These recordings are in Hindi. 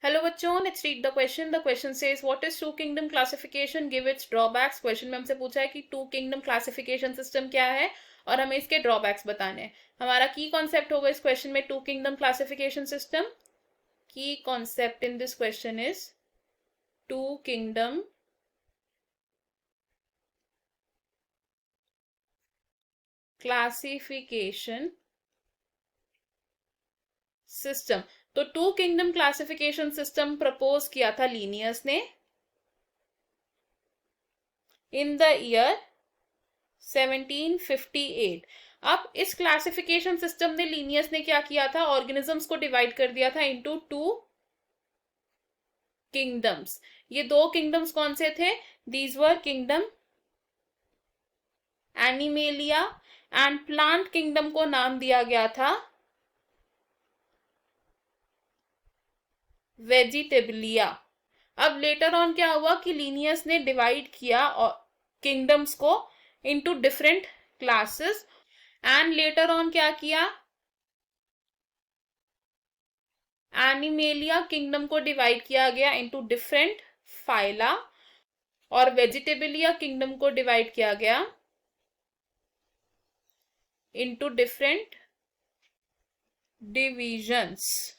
Hello बच्चों, let's read the question. The question says, what is two kingdom classification? Give its drawbacks. Question में हमसे पूछा है कि two kingdom classification system क्या है और हमें इसके drawbacks बताने हैं. हमारा key concept होगा इस question में two kingdom classification system. Key concept in this question is two kingdom classification system. तो two kingdom classification system propose किया था लीनियस ने इन द ईयर 1758. अब इस क्लासिफिकेशन सिस्टम ने लीनियस ने क्या किया था, ऑर्गेनिजम्स को डिवाइड कर दिया था इनटू टू किंगडम्स. ये दो किंगडम्स कौन से थे? These were kingdom animalia and plant kingdom को नाम दिया गया था वेजिटेबलिया. अब लेटर ऑन क्या हुआ कि लीनियस ने डिवाइड किया किंगडम्स को into different classes and later on क्या किया, एनिमेलिया किंगडम को डिवाइड किया गया इनटू डिफरेंट फाइला और वेजिटेबलिया किंगडम को डिवाइड किया गया into different divisions.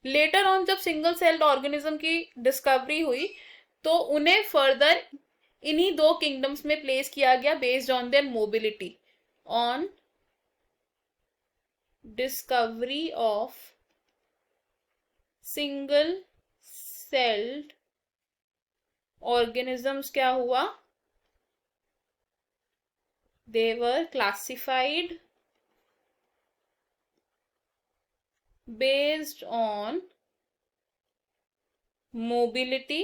Later on जब सिंगल सेल्ड ऑर्गेनिज्म की डिस्कवरी हुई तो उन्हें फर्दर इन्हीं दो किंगडम्स में प्लेस किया गया based on their mobility. On discovery of single celled organisms क्या हुआ, दे वर क्लासिफाइड बेस्ड ऑन मोबिलिटी.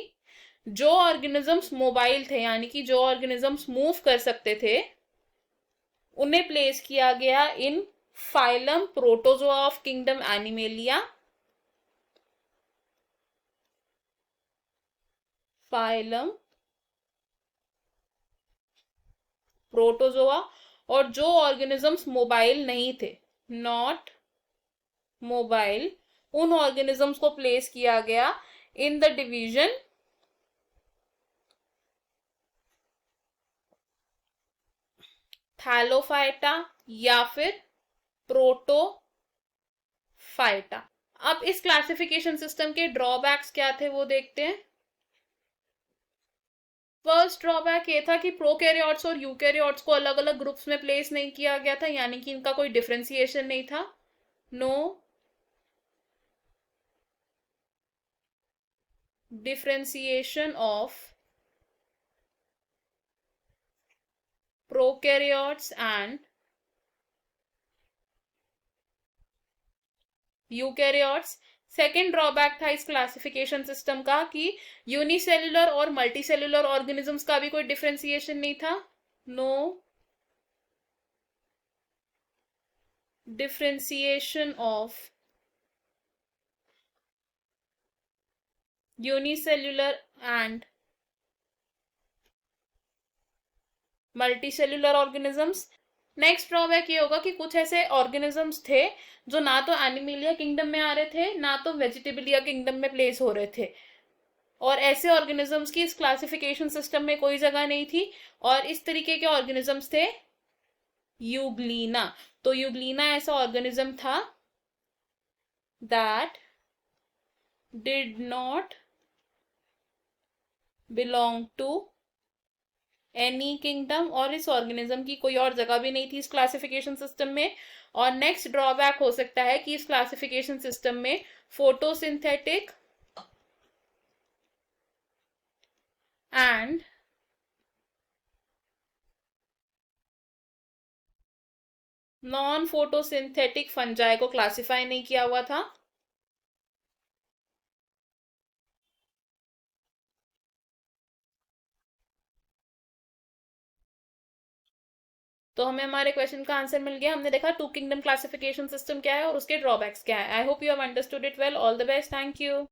जो ऑर्गेनिजम्स मोबाइल थे यानी कि जो ऑर्गेनिजम्स मूव कर सकते थे उन्हें प्लेस किया गया in phylum protozoa of kingdom animalia, phylum protozoa. और जो ऑर्गेनिजम्स मोबाइल नहीं थे, नॉट मोबाइल, उन ऑर्गेनिजम्स को प्लेस किया गया इन द डिवीजन थैलोफाइटा या फिर प्रोटोफाइटा. अब इस क्लासिफिकेशन सिस्टम के ड्रॉबैक्स क्या थे वो देखते हैं. फर्स्ट ड्रॉबैक ये था कि प्रोकैरियोट्स और यूकैरियोट्स को अलग अलग ग्रुप्स में प्लेस नहीं किया गया था, यानी कि इनका कोई डिफरेंशिएशन नहीं था. No differentiation of prokaryotes and eukaryotes. Second drawback था इस क्लासिफिकेशन सिस्टम का कि यूनिसेल्युलर और मल्टीसेल्युलर ऑर्गेनिजम्स का भी कोई डिफरेंशिएशन नहीं था. No differentiation of unicellular and multicellular organisms. Next drawback ये होगा कि कुछ ऐसे ऑर्गेनिजम्स थे जो ना तो एनिमेलिया किंगडम में आ रहे थे ना तो वेजिटेबलिया किंगडम में प्लेस हो रहे थे, और ऐसे ऑर्गेनिजम्स की इस क्लासिफिकेशन सिस्टम में कोई जगह नहीं थी. और इस तरीके के ऑर्गेनिजम्स थे यूग्लीना. तो यूग्लीना ऐसा ऑर्गेनिज्म था that did not belong to any kingdom, और इस ऑर्गेनिज्म की कोई और जगह भी नहीं थी इस क्लासिफिकेशन सिस्टम में. और नेक्स्ट ड्रॉबैक हो सकता है कि इस क्लासिफिकेशन सिस्टम में photosynthetic and non photosynthetic fungi को क्लासिफाई नहीं किया हुआ था. तो हमें हमारे क्वेश्चन का आंसर मिल गया. हमने देखा टू किंगडम क्लासिफिकेशन सिस्टम क्या है और उसके ड्रॉबैक्स क्या है. I hope you have understood it well. All the best. Thank you.